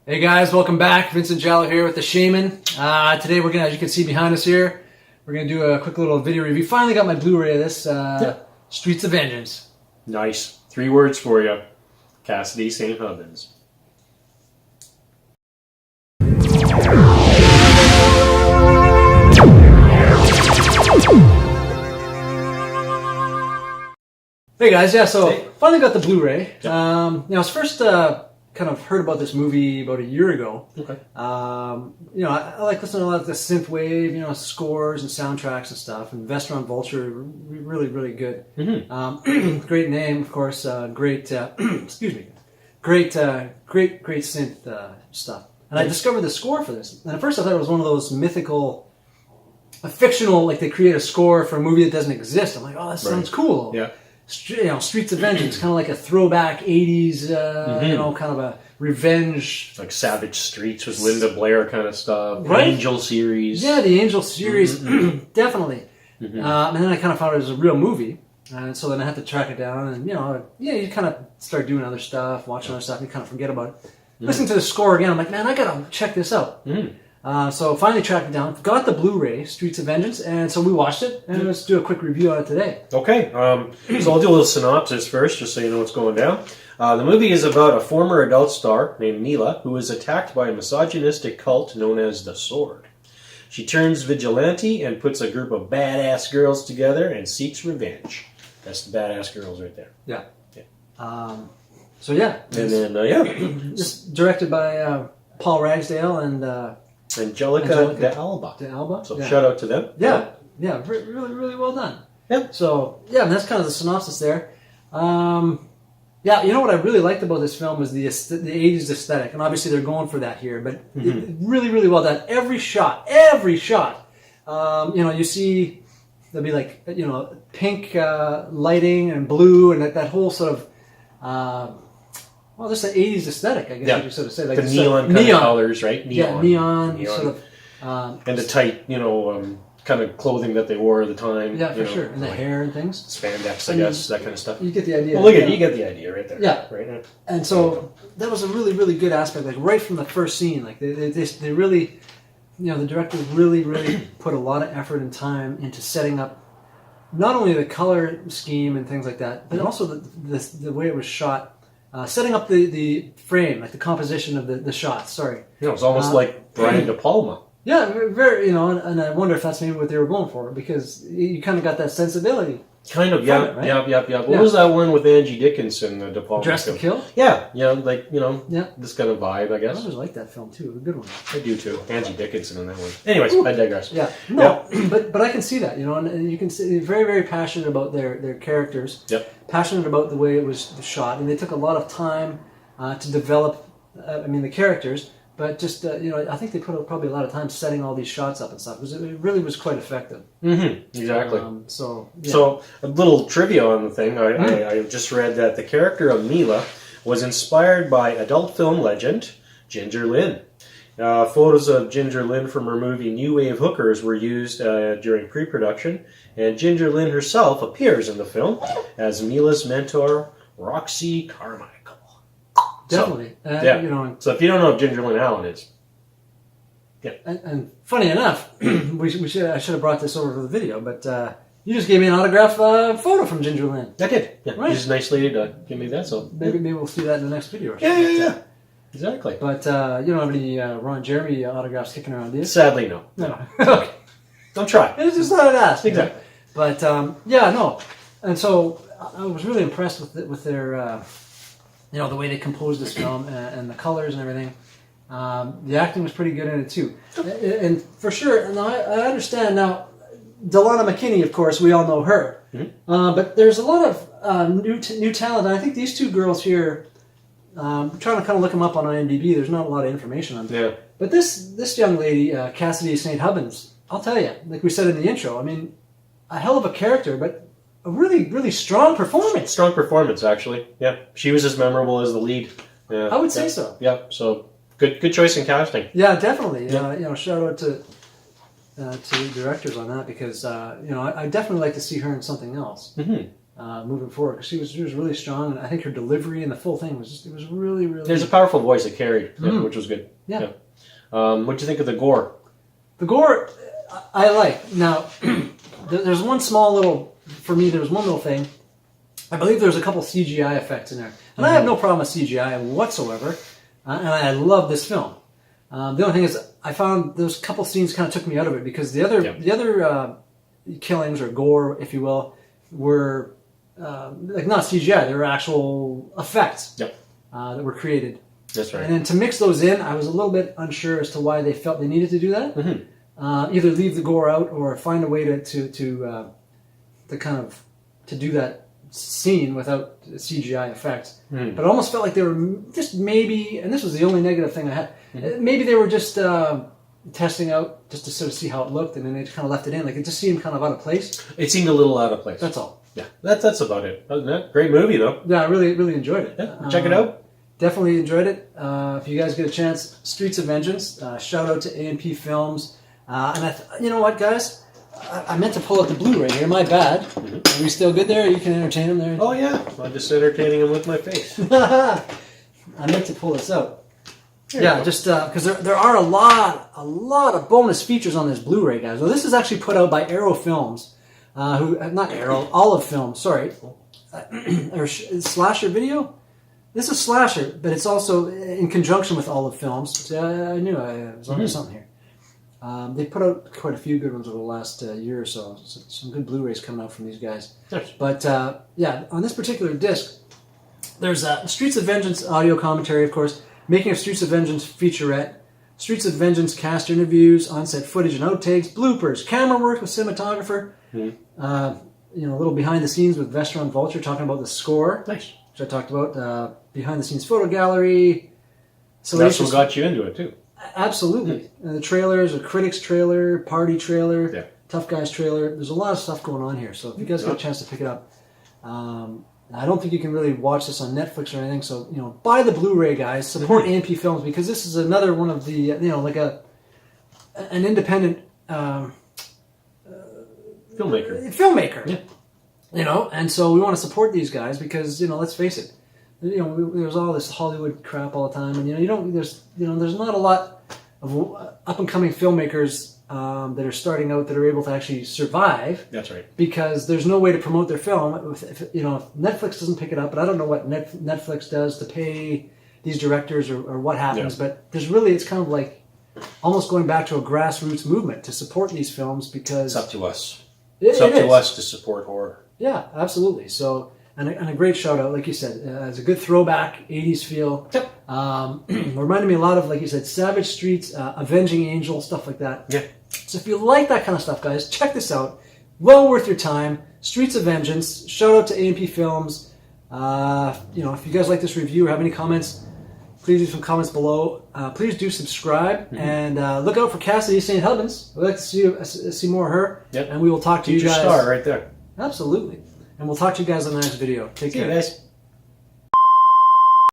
Hey guys, welcome back. Vincent Giallo here with the Shaman. Today we're gonna, as you can see behind us here, we're gonna do a quick little video review. Finally got my Blu-ray of this, Streets of Vengeance. Nice. 3 words for you. Cassidy St. Hubbins. Hey guys, so finally got the Blu-ray. I was first kind of heard about this movie about a year ago. Okay. I like listening to a lot of the synthwave, scores and soundtracks and stuff. And Vestron Vulture, really, really good. Mm-hmm. Great name, of course. Great, excuse me, great synth stuff. And I discovered the score for this. And at first I thought it was one of those mythical, fictional, like they create a score for a movie that doesn't exist. I'm like, oh, that sounds cool. Yeah. Streets of Vengeance, kind of like a throwback 80's, kind of a revenge. Like Savage Streets with Linda Blair kind of stuff. Right? Angel series. Yeah, the Angel series, definitely. And then I kind of found it was a real movie. And so then I had to track it down. And, you kind of start doing other stuff, watching other stuff, and you kind of forget about it. Listening to the score again, I'm like, man, I got to check this out. So finally tracked it down, got the Blu-ray, Streets of Vengeance, and so we watched it, and let's do a quick review on it today. Okay, so I'll do a little synopsis first, just so you know what's going down. The movie is about a former adult star named Mila, who is attacked by a misogynistic cult known as the Sword. She turns vigilante and puts a group of badass girls together and seeks revenge. That's the badass girls right there. Yeah. And then, just directed by Paul Ragsdale and... Angelica de Alba. So shout out to them. Yeah, really, really well done. Yeah. So, that's kind of the synopsis there. You know what I really liked about this film was the 80s aesthetic, and obviously they're going for that here, but really, really well done. Every shot, you see, there'll be like, pink lighting and blue, and that whole sort of... just the 80s aesthetic, I guess you could sort of say. Like the neon kind of colors, right? Neon. Sort of... and the tight, kind of clothing that they wore at the time. Yeah, for sure. And the hair and things. Spandex, I guess, that kind of stuff. You get the idea. Well, look at you get the idea right there. Yeah. Right now. And so that was a really, really good aspect, like right from the first scene. Like they really, the director really, really put a lot of effort and time into setting up not only the color scheme and things like that, but also the way it was shot. Setting up the frame, like the composition of the shots. Sorry. It's almost like Brian De Palma. Yeah, very. And I wonder if that's maybe what they were going for, because you kind of got that sensibility. Kind of, right? Yeah. What was that one with Angie Dickinson, the De Palma? Dressed to Kill? Yeah, this kind of vibe, I guess. I always like that film too. A good one. I do too. Angie Dickinson in that one. Anyways, I digress. Yeah, but I can see that, and you can see they're very, very passionate about their characters. Yep. Passionate about the way it was shot, and they took a lot of time to develop. The characters, but just I think they put probably a lot of time setting all these shots up and stuff, because it really was quite effective. Exactly. So a little trivia on the thing. I just read that the character of Mila was inspired by adult film legend Ginger Lynn. Photos of Ginger Lynn from her movie New Wave Hookers were used during pre-production, and Ginger Lynn herself appears in the film as Mila's mentor, Roxy Carmichael. Definitely. So if you don't know who Ginger Lynn Allen is, and funny enough, I should have brought this over for the video, but you just gave me an autograph photo from Ginger Lynn. I did. Yeah, right. She's a nice lady to give me that. So maybe we'll see that in the next video. Or something. Yeah. Exactly. But you don't have any Ron Jeremy autographs kicking around, do you? Sadly, no. No. Okay. Don't try. It's just not an ask. Exactly. But no. And so I was really impressed with their. The way they composed this film and the colors and everything. The acting was pretty good in it too. And for sure, and I understand now, Delana McKinney, of course, we all know her. But there's a lot of new talent. And I think these two girls here, I'm trying to kind of look them up on IMDb. There's not a lot of information on them. Yeah. But this young lady, Cassidy St. Hubbins, I'll tell you, like we said in the intro, a hell of a character, but a really, really strong performance. Strong performance, actually. Yeah, she was as memorable as the lead. Yeah, I would say so. Yeah, so good choice in casting. Yeah, definitely. Yeah. Shout out to the directors on that, because I definitely like to see her in something else. moving forward. She was really strong, and I think her delivery and the full thing was really, really. There's a powerful voice that carried, which was good. Yeah. What'd you think of the gore? The gore, I like. Now, there's one small little, for me, there was one little thing. I believe there's a couple CGI effects in there. And I have no problem with CGI whatsoever. And I love this film. The only thing is, I found those couple scenes kind of took me out of it because the other killings, or gore, if you will, were like not CGI. They were actual effects that were created. That's right. And then to mix those in, I was a little bit unsure as to why they felt they needed to do that. Either leave the gore out or find a way to kind of to do that scene without CGI effects. But it almost felt like they were just maybe, and this was the only negative thing I had, maybe they were just testing out just to sort of see how it looked, and then they just kind of left it in. Like, it just seemed kind of out of place. It seemed a little out of place. That's all. Yeah, that's about it. Wasn't it? Great movie, though. Yeah, I really, really enjoyed it. Yeah, check it out. Definitely enjoyed it. If you guys get a chance, Streets of Vengeance. Shout out to A&P Films. And you know what, guys? I meant to pull out the Blu-ray here. My bad. Are we still good there? You can entertain them there. Oh yeah, I'm just entertaining him with my face. I meant to pull this out. Just because there are a lot of bonus features on this Blu-ray, guys. Well, this is actually put out by Arrow Films, Olive Films. Sorry, or Slasher Video. This is Slasher, but it's also in conjunction with Olive Films. I knew I was onto something here. They put out quite a few good ones over the last year or so. Some good Blu-rays coming out from these guys. Yes. But on this particular disc, there's Streets of Vengeance audio commentary, of course, Making of Streets of Vengeance featurette, Streets of Vengeance cast interviews, on-set footage and outtakes, bloopers, camera work with cinematographer, a little behind the scenes with Vestron Vulture talking about the score, nice, which I talked about, behind the scenes photo gallery. So that's what got you into it too. Absolutely. The trailers, a Critics trailer, Party trailer, Tough Guys trailer. There's a lot of stuff going on here. So if you guys get a chance to pick it up, I don't think you can really watch this on Netflix or anything. So, buy the Blu-ray, guys. Support A&P Films, because this is another one of the, like an independent filmmaker. Yeah. And so we want to support these guys because, let's face it, there's all this Hollywood crap all the time, and there's not a lot of up and coming filmmakers that are starting out that are able to actually survive. That's right. Because there's no way to promote their film. If Netflix doesn't pick it up, but I don't know what Netflix does to pay these directors or what happens. Yeah. But it's kind of like almost going back to a grassroots movement to support these films because it's up to us. It's up to us to support horror. Yeah, absolutely. So. And a great shout out, like you said, it's a good throwback 80's feel. Yep. Reminded me a lot of, like you said, Savage Streets, Avenging Angel, stuff like that. Yeah. So if you like that kind of stuff, guys, check this out. Well worth your time. Streets of Vengeance. Shout out to A&P Films. If you guys like this review or have any comments, please leave some comments below. Please do subscribe and look out for Cassidy St. Helens. We'd like to see more of her. Yep. And we will talk to you guys. Future star right there. Absolutely. And we'll talk to you guys on the next video. Take care. See you guys.